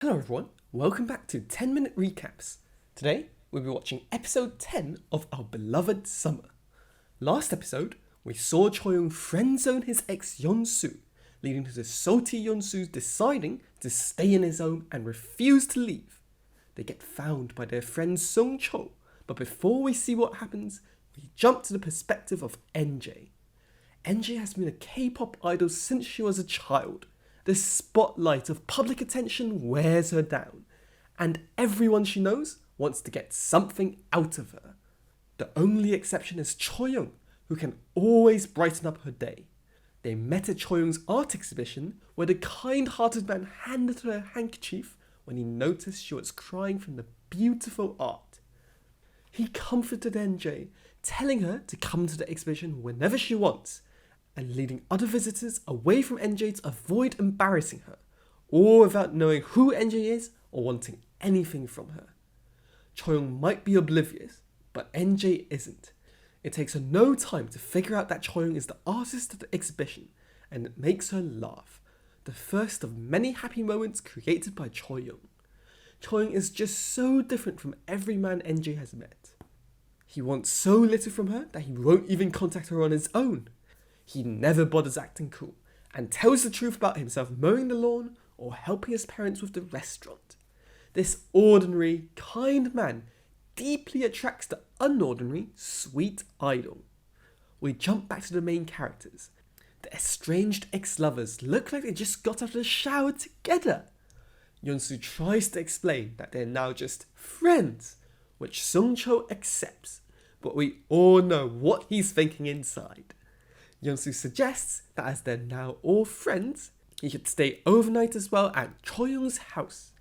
Hello everyone, welcome back to 10 Minute Recaps. Today, we'll be watching episode 10 of Our Beloved Summer. Last episode, we saw Choi-young friend-zone his ex Yeon-soo, leading to the salty Yeon-soo deciding to stay in his home and refuse to leave. They get found by their friend Sung-Cheol, but before we see what happens, we jump to the perspective of NJ. NJ has been a K-pop idol since she was a child. The spotlight of public attention wears her down, and everyone she knows wants to get something out of her. The only exception is Choi-young, who can always brighten up her day. They met at Choi-young's art exhibition, where the kind-hearted man handed her a handkerchief when he noticed she was crying from the beautiful art. He comforted NJ, telling her to come to the exhibition whenever she wants, and leading other visitors away from NJ to avoid embarrassing her, all without knowing who NJ is or wanting anything from her. Choi-young might be oblivious, but NJ isn't. It takes her no time to figure out that Choi-young is the artist of the exhibition, and it makes her laugh, the first of many happy moments created by Choi-young. Choi-young is just so different from every man NJ has met. He wants so little from her that he won't even contact her on his own. He never bothers acting cool, and tells the truth about himself mowing the lawn or helping his parents with the restaurant. This ordinary, kind man deeply attracts the unordinary, sweet idol. We jump back to the main characters. The estranged ex-lovers look like they just got out of the shower together. Yeon-soo tries to explain that they're now just friends, which Sung-Cheol accepts, but we all know what he's thinking inside. Yeon-soo suggests that as they're now all friends, he should stay overnight as well at Choi-young's house.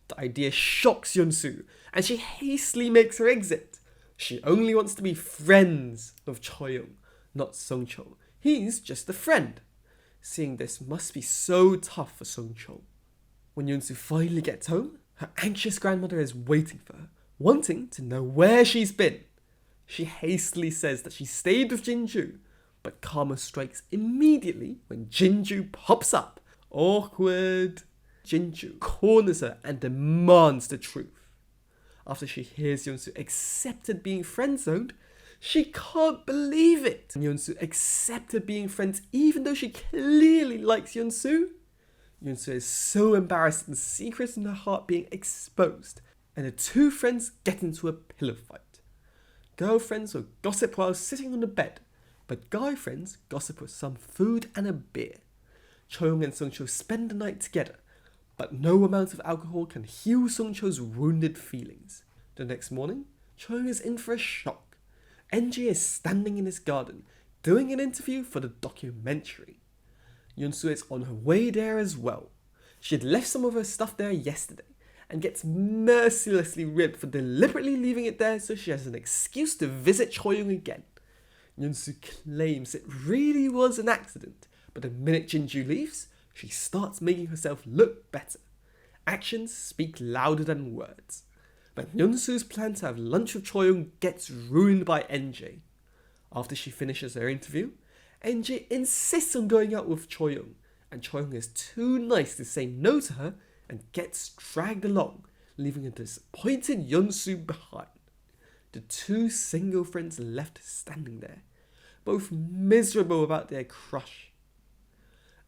The idea shocks Yeon-soo, and she hastily makes her exit. She only wants to be friends with Choi-young, not Sung-Cheol. He's just a friend. Seeing this must be so tough for Sung-Cheol. When Yeon-soo finally gets home, her anxious grandmother is waiting for her, wanting to know where she's been. She hastily says that she stayed with Jinju, but karma strikes immediately when Jinju pops up. Awkward. Jinju corners her and demands the truth. After she hears Yeon-soo accepted being friend-zoned, she can't believe it. Yeon-soo accepted being friends even though she clearly likes Yeon-soo. Yeon-soo is so embarrassed and secrets in her heart being exposed, and the two friends get into a pillow fight. Girlfriends will gossip while sitting on the bed, but guy friends gossip with some food and a beer. Choi-young and Sung-Cheol spend the night together, but no amount of alcohol can heal Sung-Cheol's wounded feelings. The next morning, Choi-young is in for a shock. NJ is standing in his garden, doing an interview for the documentary. Yeon-soo is on her way there as well. She had left some of her stuff there yesterday, and gets mercilessly ribbed for deliberately leaving it there so she has an excuse to visit Choi-young again. Yeon-soo claims it really was an accident, but the minute Jinju leaves, she starts making herself look better. Actions speak louder than words. But Yeon-soo's plan to have lunch with Choi-young gets ruined by NJ. After she finishes her interview, NJ insists on going out with Choi-young, and Choi-young is too nice to say no to her and gets dragged along, leaving a disappointed Yeon-soo behind. The two single friends left standing there, both miserable about their crush.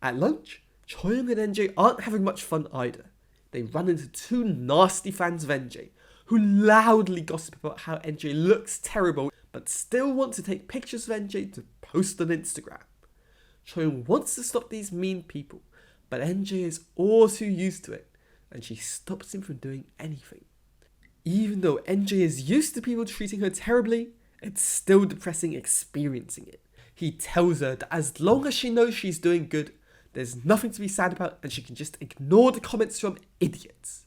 At lunch, Choi-young and NJ aren't having much fun either. They run into two nasty fans of NJ, who loudly gossip about how NJ looks terrible, but still want to take pictures of NJ to post on Instagram. Choi-young wants to stop these mean people, but NJ is all too used to it, and she stops him from doing anything. Even though NJ is used to people treating her terribly, it's still depressing experiencing it. He tells her that as long as she knows she's doing good, there's nothing to be sad about and she can just ignore the comments from idiots.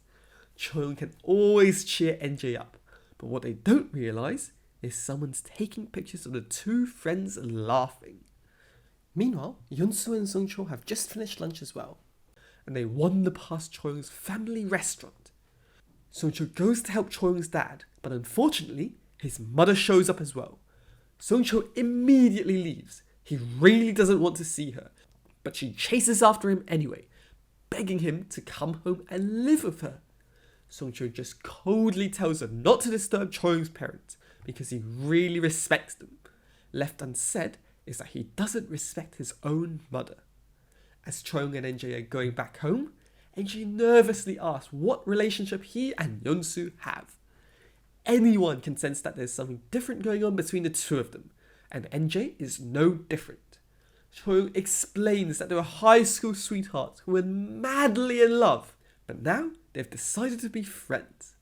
Choi-young can always cheer NJ up, but what they don't realise is someone's taking pictures of the two friends laughing. Meanwhile, Yeon-soo and Sung-Cheol have just finished lunch as well, and they wander past Choi-young's family restaurant. Sung-Cheol goes to help Choi-young's dad, but unfortunately, his mother shows up as well. Sung-Cheol immediately leaves. He really doesn't want to see her, but she chases after him anyway, begging him to come home and live with her. Sung-Cheol just coldly tells her not to disturb Choi-Young's parents because he really respects them. Left unsaid is that he doesn't respect his own mother. As Choi-Young and NJ are going back home, NJ nervously asks what relationship he and Yeon-Soo have. Anyone can sense that there's something different going on between the two of them, and NJ is no different. Choi-Young explains that they were high school sweethearts who were madly in love, but now they've decided to be friends.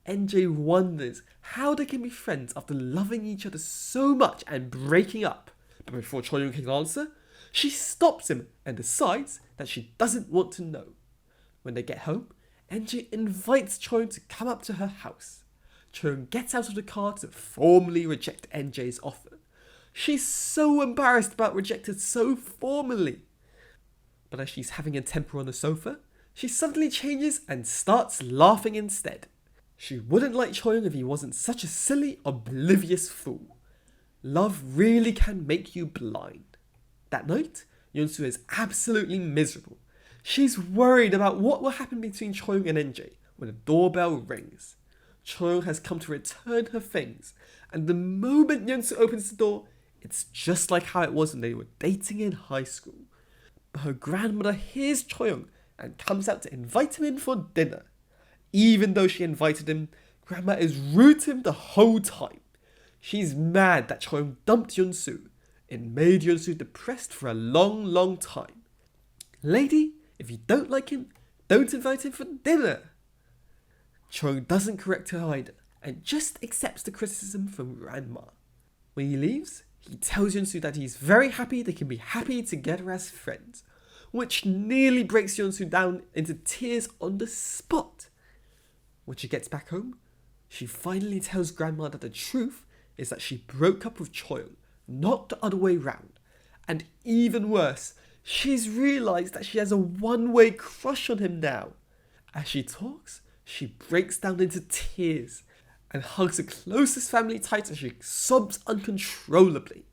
NJ wonders how they can be friends after loving each other so much and breaking up. But before Choi-Young can answer, she stops him and decides that she doesn't want to know. When they get home, NJ invites Choi-Young to come up to her house. Choi-Young gets out of the car to formally reject NJ's offer. She's so embarrassed about rejected so formally. But as she's having a temper on the sofa, she suddenly changes and starts laughing instead. She wouldn't like Choi-Young if he wasn't such a silly, oblivious fool. Love really can make you blind. That night, Yeon-Soo is absolutely miserable. She's worried about what will happen between Choi-Young and NJ when the doorbell rings. Choi-Young has come to return her things, and the moment Yeon-Soo opens the door, it's just like how it was when they were dating in high school. But her grandmother hears Choi-Young and comes out to invite him in for dinner. Even though she invited him, Grandma is rude to him the whole time. She's mad that Choi-Young dumped Yeon-Soo. It made Yeon-Soo depressed for a long time. Lady, if you don't like him, don't invite him for dinner. Choi-Young doesn't correct her either, and just accepts the criticism from Grandma. When he leaves, he tells Yeon-Soo that he's very happy they can be happy together as friends, which nearly breaks Yeon-Soo down into tears on the spot. When she gets back home, she finally tells Grandma that the truth is that she broke up with Choi-Young, not the other way round. And even worse, she's realised that she has a one-way crush on him now. As she talks, she breaks down into tears and hugs her closest family tight as she sobs uncontrollably.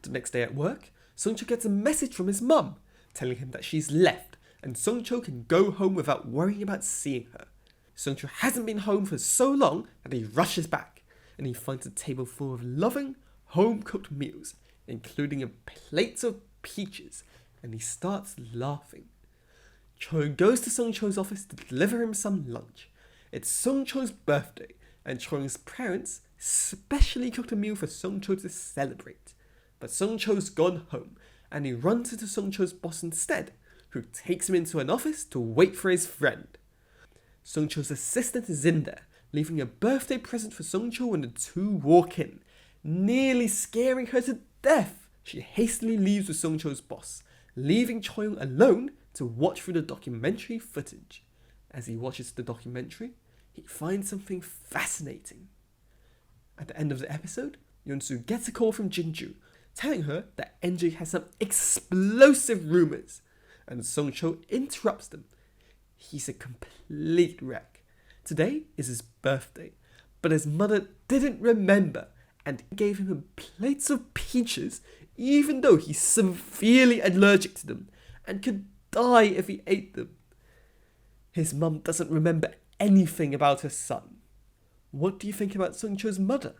The next day at work, Sung-Cheol gets a message from his mum telling him that she's left and Sung-Cheol can go home without worrying about seeing her. Sung-Cheol hasn't been home for so long that he rushes back and he finds a table full of loving, home-cooked meals, including a plate of peaches, and he starts laughing. Choi goes to Sung-Cheol's office to deliver him some lunch. It's Sung-Cheol's birthday, and Choi-Young's parents specially cooked a meal for Sung-Cheol to celebrate. But Sung-Cheol's gone home, and he runs into Sung-Cheol's boss instead, who takes him into an office to wait for his friend. Sung-Cheol's assistant is in there, leaving a birthday present for Sung-Cheol when the two walk in, nearly scaring her to death. She hastily leaves with Sung-Cheol's boss, leaving Choi-Young alone to watch through the documentary footage. As he watches the documentary, he finds something fascinating. At the end of the episode, Yeon-Soo gets a call from Jinju, telling her that NJ has some explosive rumours, and Sung-Cheol interrupts them. He's a complete wreck. Today is his birthday, but his mother didn't remember and gave him plates of peaches even though he's severely allergic to them and could die if he ate them. His mum doesn't remember anything about her son. What do you think about Sung-Cheol's mother?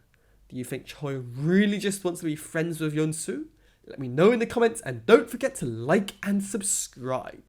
Do you think Choi really just wants to be friends with Yeon-Soo? Let me know in the comments and don't forget to like and subscribe.